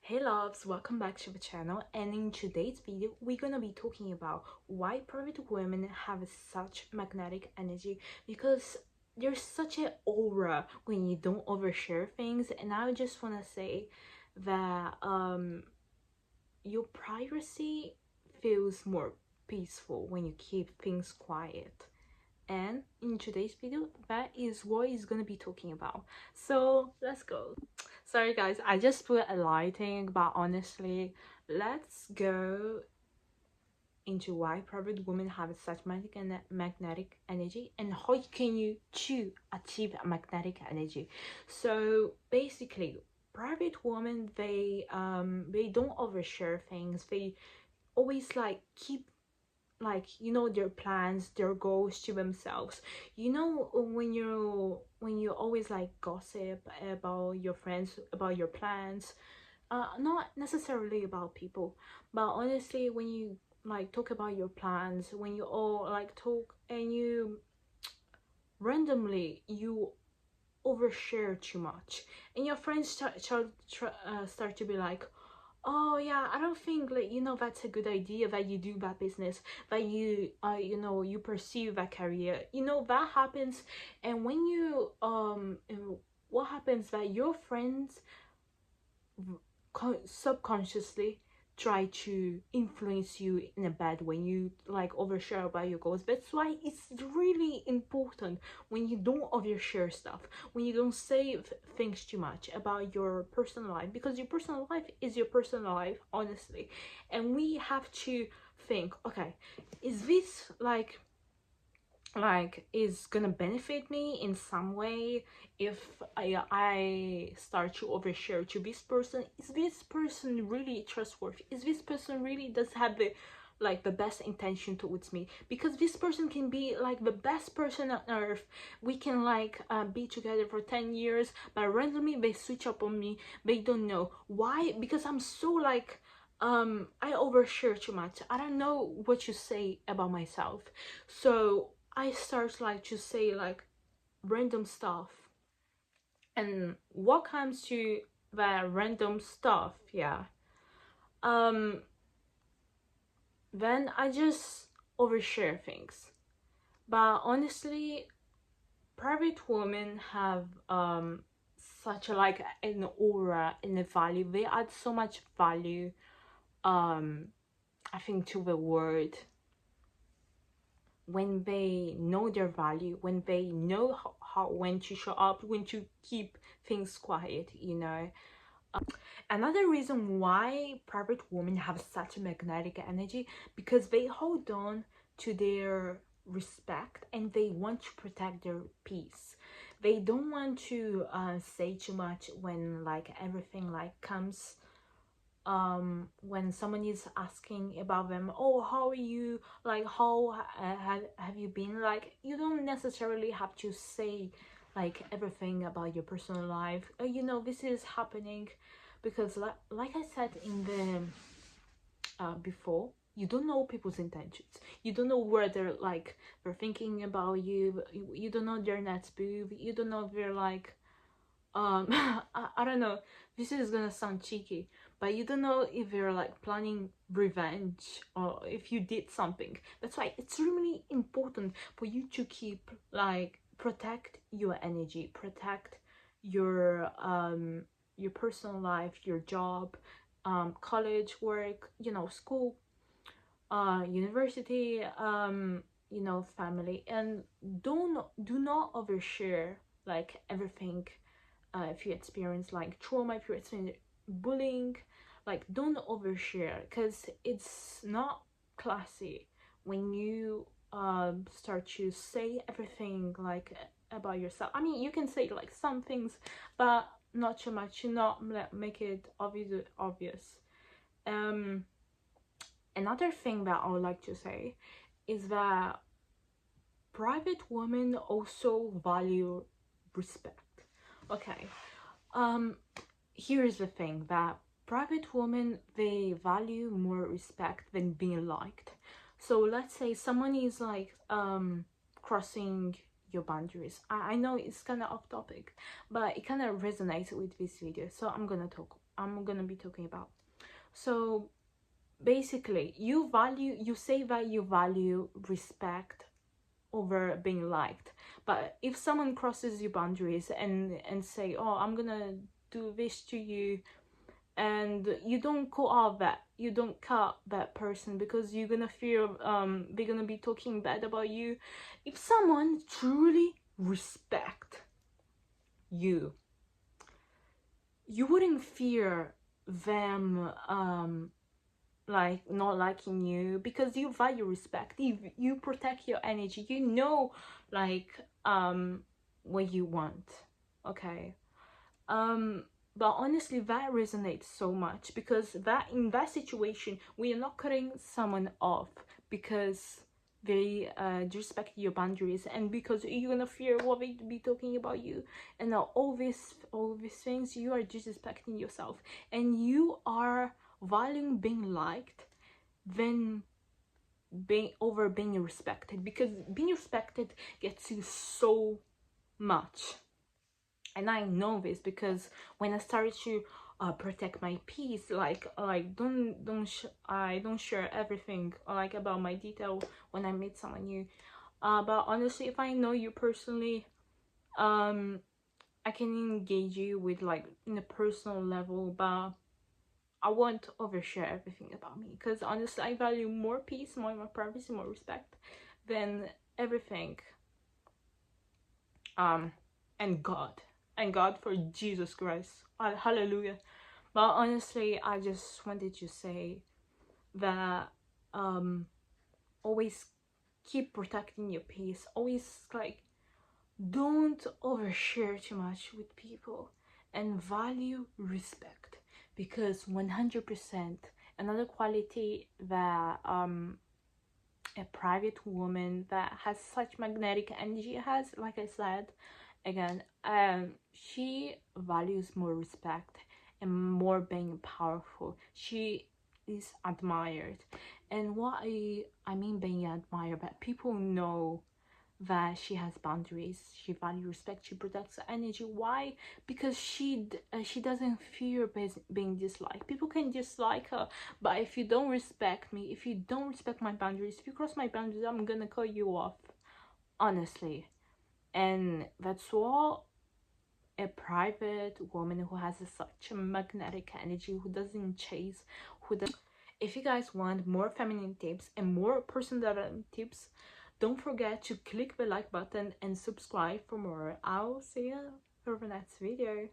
Hey loves, welcome back to the channel, and in today's video we're gonna be talking about why private women have such magnetic energy, because there's such an aura when you don't overshare things. And I just want to say that your privacy feels more peaceful when you keep things quiet. And in today's video, that is what is gonna be talking about. So let's go. Sorry guys, I just put a lighting, but honestly, let's go into why private women have such magnetic energy and how can you to achieve a magnetic energy. So basically, private women, they don't overshare things. They always like keep, like, you know, their plans, their goals to themselves. You know, when you always like gossip about your friends, about your plans, not necessarily about people, but honestly, when you like talk about your plans, when you all like talk and you randomly you overshare too much, and your friends start to be like, oh yeah, I don't think, like, you know, that's a good idea that you do that business, that you know, you pursue that career, you know, that happens. And when you what happens that your friends subconsciously try to influence you in a bad way. You like overshare about your goals. That's why it's really important when you don't overshare stuff, when you don't say things too much about your personal life, because your personal life is your personal life, honestly. And we have to think, okay, is this like is gonna benefit me in some way if I start to overshare to this person? Is this person really trustworthy? Is this person really does have the like the best intention towards me? Because this person can be like the best person on earth. We can like be together for 10 years, but randomly they switch up on me. They don't know why, because I'm so like I overshare too much. I don't know what to say about myself, so I start like to say like random stuff. And what comes to the random stuff, yeah, um then I just overshare things. But honestly, private women have such a like an aura and a value. They add so much value, um I think, to the world, when they know their value, when they know how when to show up, when to keep things quiet, you know. Another reason why private women have such a magnetic energy, because they hold on to their respect and they want to protect their peace. They don't want to say too much when like everything like comes, when someone is asking about them, oh, how are you, like how have you been, like you don't necessarily have to say like everything about your personal life. You know, this is happening because like I said in the before, you don't know people's intentions. You don't know where they're like they're thinking about you. You don't know their next move. You don't know if they're like I don't know, this is gonna sound cheeky, but you don't know if you're like planning revenge or if you did something. That's why it's really important for you to keep like protect your energy, protect your personal life, your job, college, work, you know, school, university, you know, family. And do not overshare like everything. If you experience like trauma, if you experience bullying, like don't overshare, because it's not classy when you start to say everything like about yourself. I mean, you can say like some things, but not too much. You not make it obvious. Another thing that I would like to say is that private women also value respect. Okay, um here's the thing, that private women, they value more respect than being liked. So let's say someone is like crossing your boundaries. I know it's kind of off topic, but it kind of resonates with this video, so I'm gonna be talking about. So basically, you say that you value respect over being liked, but if someone crosses your boundaries and say, oh, I'm gonna do this to you, and you don't call out that, you don't cut that person because you're gonna fear they're gonna be talking bad about you. If someone truly respect you, you wouldn't fear them like not liking you, because you value respect. You protect your energy, you know, like what you want. Okay. um but honestly, that resonates so much, because that in that situation, we are not cutting someone off because they disrespect your boundaries, and because you're gonna fear what they be talking about you, and all these things. You are disrespecting yourself, and you are valuing being liked than being respected, because being respected gets you so much. And I know this because when I started to protect my peace, like I don't share everything like about my detail when I meet someone new. But honestly, if I know you personally, um I can engage you with like in a personal level, but I won't overshare everything about me, because honestly, I value more peace, more privacy, more respect than everything. um and God for Jesus Christ. Hallelujah. But honestly, I just wanted to say that um always keep protecting your peace. Always like don't overshare too much with people, and value respect, because 100% another quality that a private woman that has such magnetic energy has, like I said again, she values more respect and more being powerful. She is admired. And what I mean being admired, but people know that she has boundaries, she values respect, she protects her energy. Why? Because she doesn't fear being disliked. People can dislike her, but if you don't respect me, if you don't respect my boundaries, if you cross my boundaries, I'm gonna cut you off, honestly. And that's what a private woman who has such a magnetic energy, who doesn't chase, who does. If you guys want more feminine tips and more personal development tips, don't forget to click the like button and subscribe for more. I'll see you for the next video.